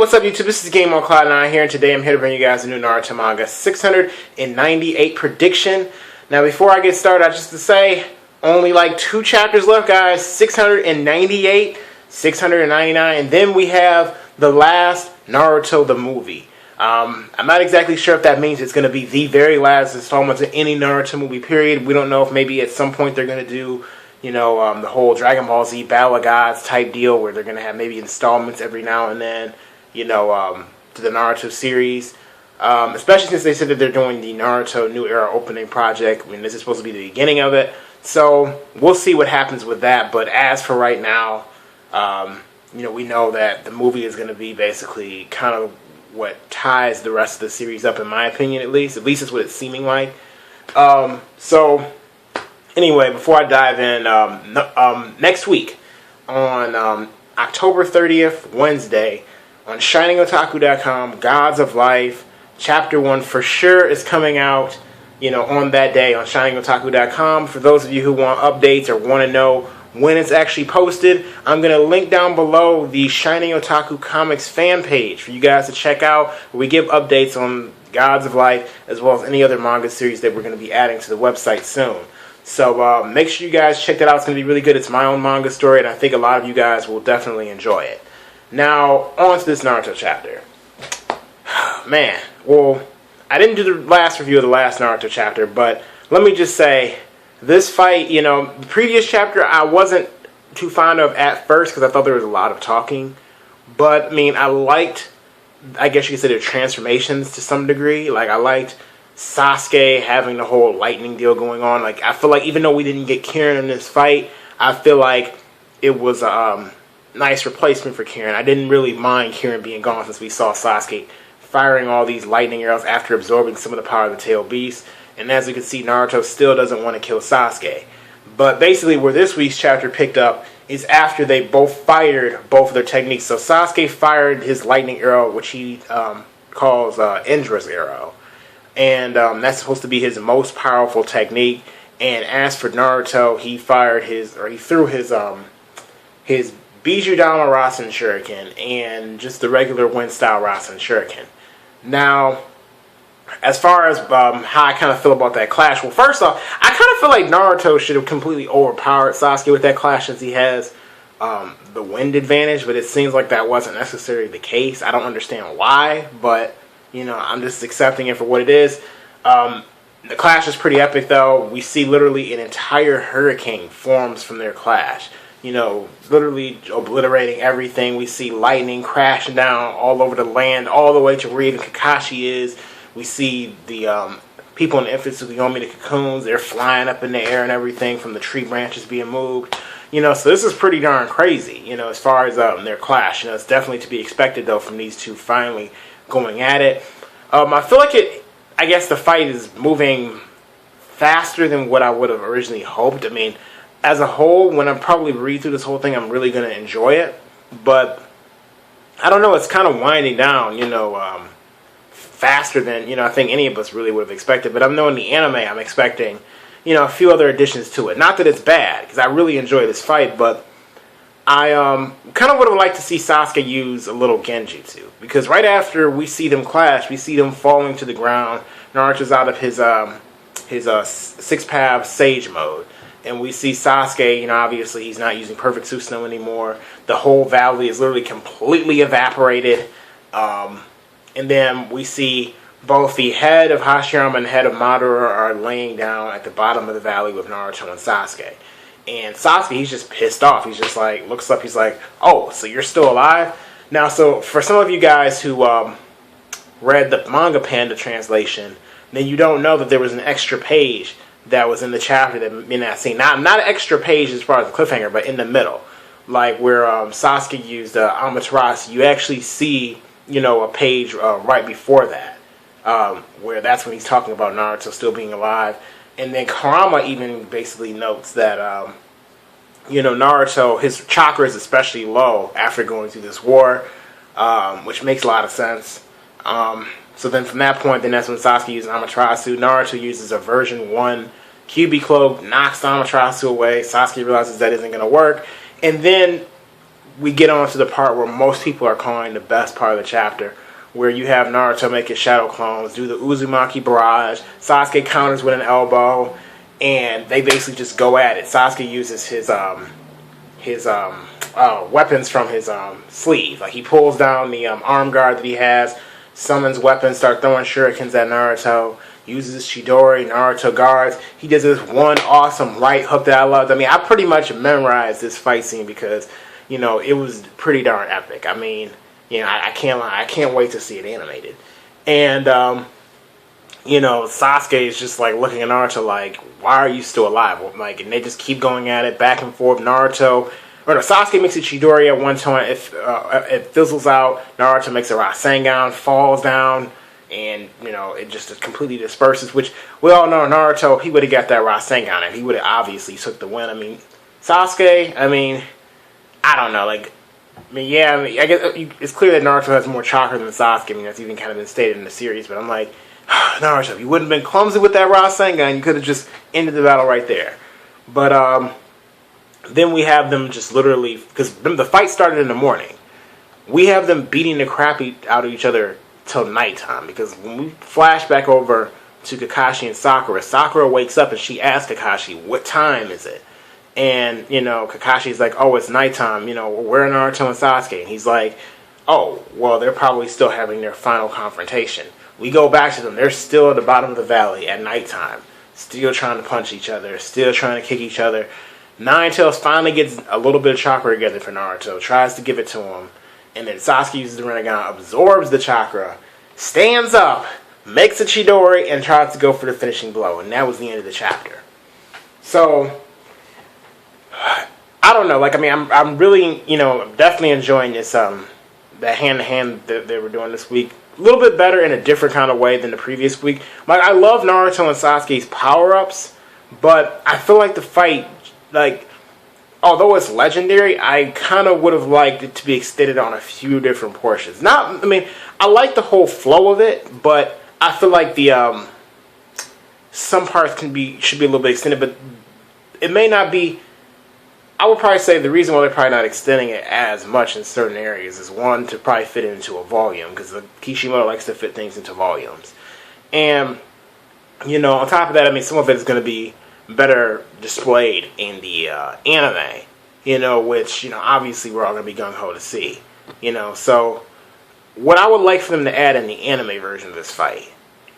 what's up YouTube? This is Game on Cloud 9 here, and today I'm here to bring you guys a new Naruto Manga 698 prediction. Now before I get started, I just to say, only like 2 chapters left, guys. 698, 699, and then we have the last Naruto the movie. I'm not exactly sure if that means it's going to be the very last installment to any Naruto movie, period. We don't know if maybe at some point they're going to do, the whole Dragon Ball Z Battle of Gods type deal where they're going to have maybe installments every now and then, to the Naruto series. Especially since they said that they're doing the Naruto New Era opening project. I mean, this is supposed to be the beginning of it. So, we'll see what happens with that. But as for right now, we know that the movie is going to be basically kind of what ties the rest of the series up, in my opinion, at least. At least it's what it's seeming like. Anyway, before I dive in, next week on October 30th, Wednesday, on ShiningOtaku.com, Gods of Life, Chapter 1 for sure is coming out, on that day on ShiningOtaku.com. For those of you who want updates or want to know when it's actually posted, I'm going to link down below the Shining Otaku Comics fan page for you guys to check out, where we give updates on Gods of Life as well as any other manga series that we're going to be adding to the website soon. So make sure you guys check that out. It's going to be really good. It's my own manga story, and I think a lot of you guys will definitely enjoy it. Now, on to this Naruto chapter. Man, well, I didn't do the last review of the last Naruto chapter, but let me just say, this fight, the previous chapter I wasn't too fond of at first because I thought there was a lot of talking. But, I liked, I guess you could say, their transformations to some degree. Like, I liked Sasuke having the whole lightning deal going on. Like, I feel like even though we didn't get Kirin in this fight, I feel like it was a nice replacement for Kirin. I didn't really mind Kirin being gone since we saw Sasuke firing all these lightning arrows after absorbing some of the power of the tailed beast. And as you can see, Naruto still doesn't want to kill Sasuke. But basically where this week's chapter picked up is after they both fired both of their techniques. So Sasuke fired his lightning arrow, which he calls Indra's arrow. And that's supposed to be his most powerful technique. And as for Naruto, he threw his Bijudama Rasen Shuriken and just the regular wind style Rasen Shuriken. Now, as far as how I kind of feel about that clash, well, first off, I kind of feel like Naruto should have completely overpowered Sasuke with that clash since he has the wind advantage, but it seems like that wasn't necessarily the case. I don't understand why, but, I'm just accepting it for what it is. The clash is pretty epic, though. We see literally an entire hurricane forms from their clash. Literally obliterating everything. We see lightning crashing down all over the land, all the way to where even Kakashi is. We see the people in the Infant Tsukuyomi, the cocoons, they're flying up in the air and everything from the tree branches being moved. So this is pretty darn crazy, as far as their clash. It's definitely to be expected, though, from these two finally going at it. I feel like I guess the fight is moving faster than what I would have originally hoped. As a whole, when I probably read through this whole thing, I'm really going to enjoy it. But, I don't know, it's kind of winding down, faster than, I think any of us really would have expected. But I'm knowing the anime, I'm expecting, a few other additions to it. Not that it's bad, because I really enjoy this fight, but I kind of would have liked to see Sasuke use a little Genjutsu. Because right after we see them clash, we see them falling to the ground. Naruto's out of his 6-path Sage mode. And we see Sasuke, obviously he's not using Perfect Susanoo anymore. The whole valley is literally completely evaporated. And then we see both the head of Hashirama and the head of Madara are laying down at the bottom of the valley with Naruto and Sasuke. And Sasuke, he's just pissed off. He's just like, looks up, he's like, oh, so you're still alive? Now, so for some of you guys who read the Manga Panda translation, then you don't know that there was an extra page that was in the chapter that may not seen. Not an extra page as far as the cliffhanger, but in the middle. Like where Sasuke used Amaterasu, you actually see, a page right before that. Where that's when he's talking about Naruto still being alive. And then Kurama even basically notes that, Naruto, his chakra is especially low after going through this war, which makes a lot of sense. So then from that point, then that's when Sasuke uses Amaterasu. Naruto uses a version 1 QB cloak, knocks Amaterasu away. Sasuke realizes that isn't going to work. And then we get on to the part where most people are calling the best part of the chapter, where you have Naruto make his shadow clones, do the Uzumaki barrage, Sasuke counters with an elbow, and they basically just go at it. Sasuke uses his weapons from his sleeve. Like, he pulls down the arm guard that he has, summons weapons, start throwing shurikens at Naruto, uses his Chidori, Naruto guards. He does this one awesome right hook that I loved. I mean, I pretty much memorized this fight scene because, you know, it was pretty darn epic. I mean, you know, I can't lie. I can't wait to see it animated. And, you know, Sasuke is just, like, looking at Naruto like, why are you still alive? Like, and they just keep going at it, back and forth. Sasuke makes a Chidori at one time. It fizzles out. Naruto makes a Rasengan, falls down, and, you know, it just completely disperses, which we all know Naruto, he would have got that Rasengan, and he would have obviously took the win. I mean, Sasuke, I mean, I don't know, like, I guess it's clear that Naruto has more chakra than Sasuke. I mean, that's even kind of been stated in the series, but I'm like, Naruto, if you wouldn't have been clumsy with that Rasengan, you could have just ended the battle right there. But, then we have them just literally, because the fight started in the morning, we have them beating the crap out of each other till nighttime, because when we flash back over to Kakashi and Sakura wakes up and she asks Kakashi, what time is it? And, you know, Kakashi's like, oh, it's nighttime, you know, where are Naruto and Sasuke? And he's like, oh, well, they're probably still having their final confrontation. We go back to them, they're still at the bottom of the valley at nighttime, still trying to punch each other, still trying to kick each other. Nine Tails finally gets a little bit of chakra together for Naruto, tries to give it to him, and then Sasuke uses the Rinnegan, absorbs the chakra, stands up, makes a Chidori, and tries to go for the finishing blow, and that was the end of the chapter. So, I don't know, like, I mean, I'm really, you know, definitely enjoying this, the hand-to-hand that they were doing this week. A little bit better in a different kind of way than the previous week. Like, I love Naruto and Sasuke's power-ups, but I feel like the fight, like, although it's legendary, I kind of would have liked it to be extended on a few different portions. I mean, I like the whole flow of it, but I feel like the some parts should be a little bit extended, but it may not be. I would probably say the reason why they're probably not extending it as much in certain areas is, one, to probably fit it into a volume, because Kishimoto likes to fit things into volumes. And, you know, on top of that, I mean, some of it is going to be better displayed in the anime, you know, which, you know, obviously we're all going to be gung-ho to see, you know. So what I would like for them to add in the anime version of this fight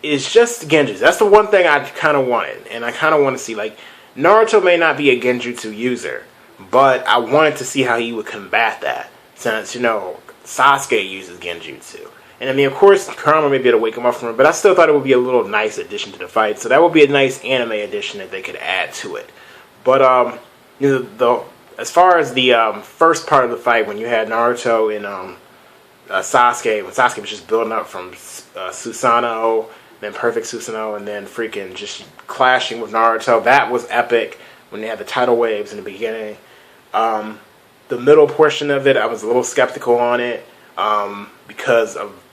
is just Genjutsu. That's the one thing I kind of wanted, and I kind of want to see, like, Naruto may not be a Genjutsu user, but I wanted to see how he would combat that, since, you know, Sasuke uses Genjutsu. And I mean, of course, Kurama may be able to wake him up from it, but I still thought it would be a little nice addition to the fight. So that would be a nice anime addition that they could add to it. But you know, as far as the first part of the fight, when you had Naruto and Sasuke, when Sasuke was just building up from Susanoo, then Perfect Susanoo, and then freaking just clashing with Naruto, that was epic. When they had the tidal waves in the beginning, the middle portion of it, I was a little skeptical on it because of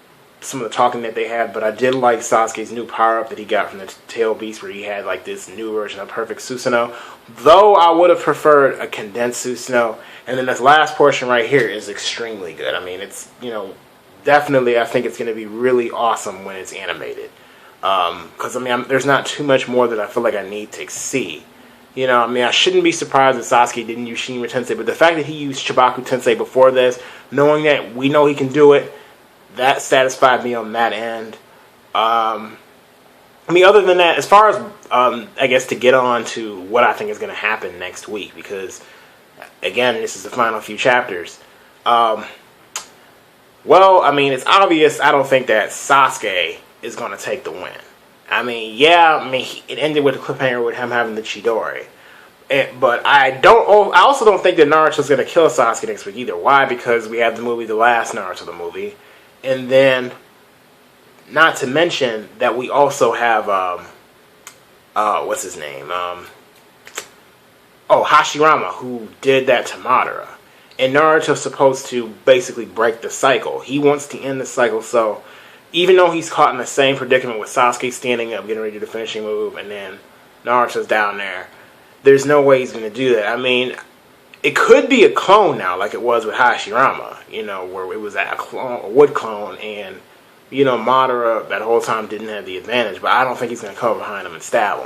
some of the talking that they had, but I did like Sasuke's new power-up that he got from the Tail Beast, where he had like this new version of Perfect Susanoo, though I would have preferred a condensed Susanoo. And then this last portion right here is extremely good. I mean, it's, you know, definitely, I think it's going to be really awesome when it's animated, because I mean, there's not too much more that I feel like I need to see. You know, I mean, I shouldn't be surprised that Sasuke didn't use Shinra Tensei, but the fact that he used Chibaku Tensei before this, knowing that we know he can do it, that satisfied me on that end. I mean, other than that, as far as, I guess, to get on to what I think is going to happen next week, because, again, this is the final few chapters. Well, I mean, it's obvious I don't think that Sasuke is going to take the win. I mean, it ended with a cliffhanger with him having the Chidori. But I also don't think that Naruto's going to kill Sasuke next week either. Why? Because we have the movie, the last Naruto the movie. And then, not to mention that we also have, what's his name? Hashirama, who did that to Madara. And Naruto's supposed to basically break the cycle. He wants to end the cycle, so even though he's caught in the same predicament with Sasuke standing up, getting ready to do the finishing move, and then Naruto's down there, there's no way he's going to do that. I mean, it could be a clone now, like it was with Hashirama, where it was a wood clone, and, Madara that whole time didn't have the advantage, but I don't think he's going to come behind him and stab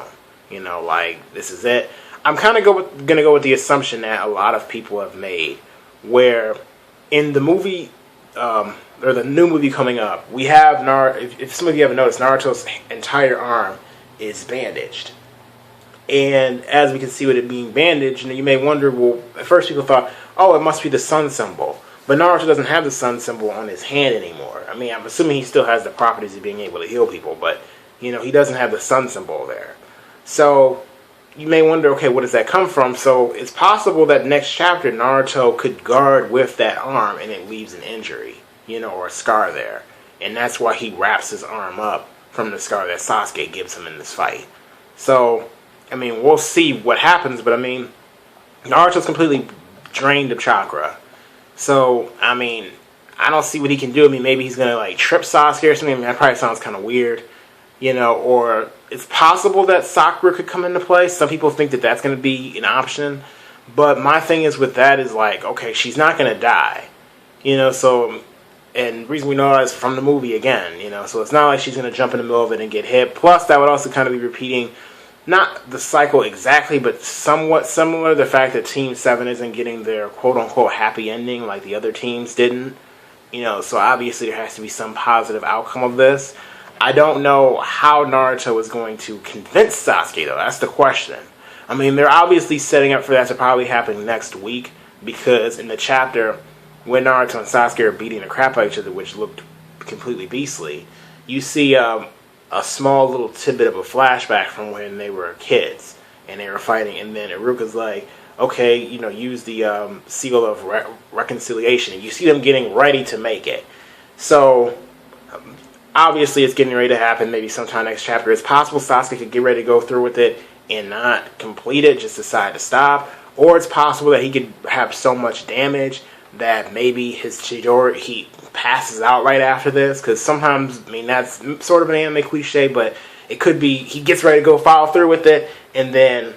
him. Like, this is it. I'm kind of going to go with the assumption that a lot of people have made, where in the movie, or the new movie coming up, we have if some of you haven't noticed, Naruto's entire arm is bandaged. And as we can see with it being bandaged, you may wonder, well, at first people thought, oh, it must be the sun symbol. But Naruto doesn't have the sun symbol on his hand anymore. I mean, I'm assuming he still has the properties of being able to heal people, but, he doesn't have the sun symbol there. So, you may wonder, okay, where does that come from? So, it's possible that next chapter, Naruto could guard with that arm and it leaves an injury, or a scar there. And that's why he wraps his arm up from the scar that Sasuke gives him in this fight. So, I mean, we'll see what happens, but I mean, Naruto's completely drained of chakra. So, I mean, I don't see what he can do. I mean, maybe he's going to, like, trip Sasuke or something. I mean, that probably sounds kind of weird, or it's possible that Sakura could come into play. Some people think that that's going to be an option. But my thing is with that is, like, okay, she's not going to die, so, and the reason we know that is from the movie again, so it's not like she's going to jump in the middle of it and get hit. Plus, that would also kind of be repeating not the cycle exactly, but somewhat similar. The fact that Team 7 isn't getting their quote-unquote happy ending like the other teams didn't. So obviously there has to be some positive outcome of this. I don't know how Naruto is going to convince Sasuke, though. That's the question. I mean, they're obviously setting up for that to probably happen next week, because in the chapter when Naruto and Sasuke are beating the crap out of each other, which looked completely beastly, you see a small little tidbit of a flashback from when they were kids and they were fighting, and then Iruka's like, okay, use the seal of reconciliation, and you see them getting ready to make it. So obviously it's getting ready to happen maybe sometime next chapter. It's possible Sasuke could get ready to go through with it and not complete it, just decide to stop, or it's possible that he could have so much damage that maybe his Chidori, he passes out right after this, because sometimes, I mean, that's sort of an anime cliche, but it could be he gets ready to go follow through with it, and then,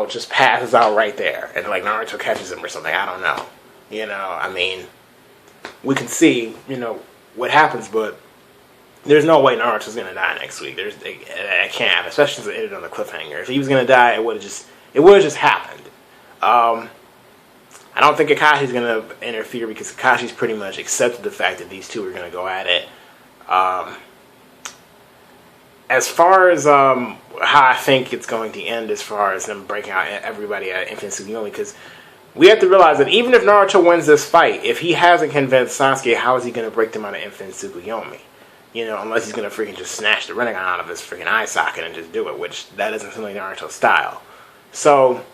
just passes out right there, and like Naruto catches him or something. I don't know. I mean, we can see, what happens, but there's no way Naruto's gonna die next week. It can't happen, especially since it ended on the cliffhanger. If he was gonna die, it would have just happened. I don't think Kakashi's going to interfere, because Kakashi's pretty much accepted the fact that these two are going to go at it. As far as how I think it's going to end, as far as them breaking out everybody at Infinite Tsukuyomi, because we have to realize that even if Naruto wins this fight, if he hasn't convinced Sasuke, how is he going to break them out of Infinite Tsukuyomi? Unless he's going to freaking just snatch the Rinnegan out of his freaking eye socket and just do it, which that isn't something Naruto's style. So,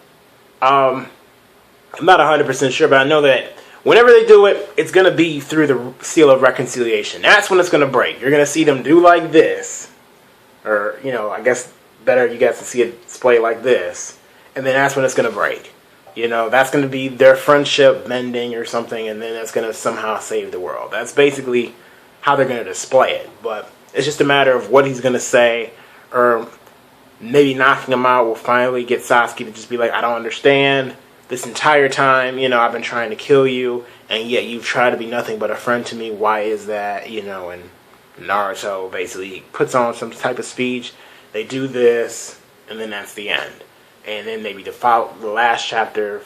I'm not 100% sure, but I know that whenever they do it, it's going to be through the seal of reconciliation. That's when it's going to break. You're going to see them do like this, or, I guess better you guys to see it display like this, and then that's when it's going to break. That's going to be their friendship mending or something, and then that's going to somehow save the world. That's basically how they're going to display it, but it's just a matter of what he's going to say, or maybe knocking him out will finally get Sasuke to just be like, I don't understand. This entire time, I've been trying to kill you, and yet you've tried to be nothing but a friend to me. Why is that? And Naruto basically puts on some type of speech. They do this, and then that's the end. And then maybe the last chapter,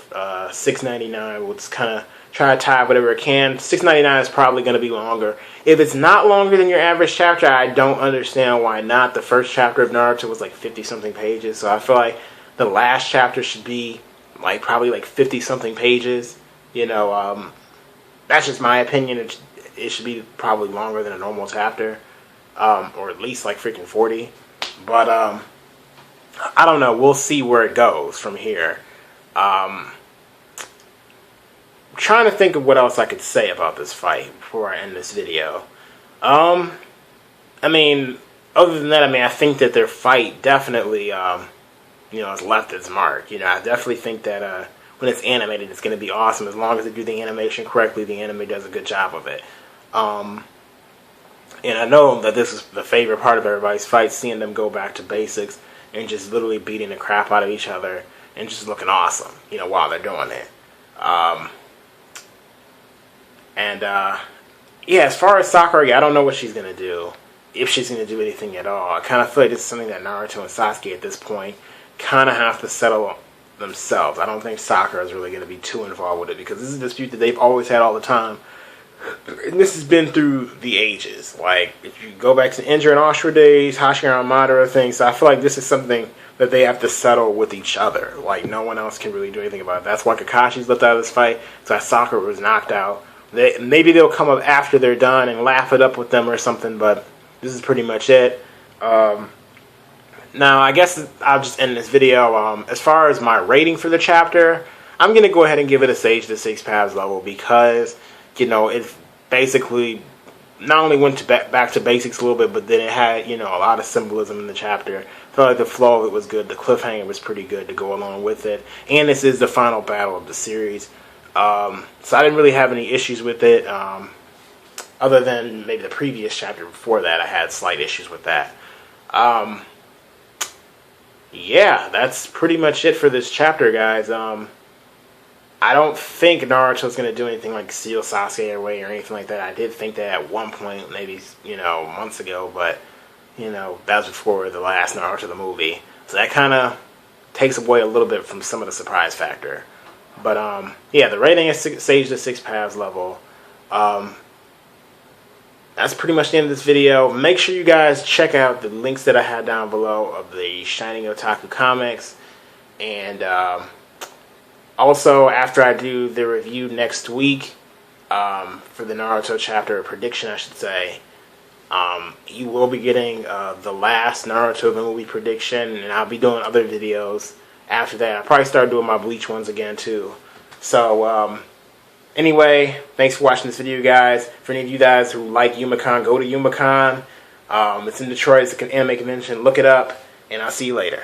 699, will just kind of try to tie whatever it can. 699 is probably going to be longer. If it's not longer than your average chapter, I don't understand why not. The first chapter of Naruto was like 50-something pages, so I feel like the last chapter should be probably 50-something pages. That's just my opinion. It should be probably longer than a normal chapter, or at least freaking 40. But I don't know. We'll see where it goes from here. I'm trying to think of what else I could say about this fight before I end this video. I mean, other than that, I think that their fight definitely has left its mark. I definitely think that when it's animated, it's going to be awesome. As long as they do the animation correctly, the anime does a good job of it. And I know that this is the favorite part of everybody's fight, seeing them go back to basics and just literally beating the crap out of each other and just looking awesome, while they're doing it. Um, and yeah, as far as Sakura, I don't know what she's gonna do, if she's gonna do anything at all. I kind of feel like this is something that Naruto and Sasuke at this point kind of have to settle themselves. I don't think Sakura is really going to be too involved with it, because this is a dispute that they've always had all the time. And this has been through the ages. Like, if you go back to Indra and Ashura days, Hashira and Madara things, so I feel like this is something that they have to settle with each other. Like, no one else can really do anything about it. That's why Kakashi's left out of this fight. So Sakura was knocked out. Maybe they'll come up after they're done and laugh it up with them or something, but this is pretty much it. Now, I guess I'll just end this video. As far as my rating for the chapter, I'm going to go ahead and give it a Sage the Six Paths level, because, you know, it basically not only went back to basics a little bit, but then it had, you know, a lot of symbolism in the chapter. I felt like the flow of it was good. The cliffhanger was pretty good to go along with it. And this is the final battle of the series. So I didn't really have any issues with it, other than maybe the previous chapter before that. I had slight issues with that. Yeah, that's pretty much it for this chapter, guys. I don't think Naruto's going to do anything like seal Sasuke away or anything like that. I did think that at one point, maybe, you know, months ago, but, you know, that was before the last Naruto the movie. So that kind of takes away a little bit from some of the surprise factor. But, yeah, the rating is Sage the Six Paths level. That's pretty much the end of this video. Make sure you guys check out the links that I had down below of the Shining Otaku comics. And also, after I do the review next week for the Naruto chapter, prediction I should say, you will be getting the last Naruto the movie prediction. And I'll be doing other videos after that. I'll probably start doing my Bleach ones again too. So, anyway, thanks for watching this video, guys. For any of you guys who like YumaCon, go to YumaCon. It's in Detroit. It's an anime convention. Look it up, and I'll see you later.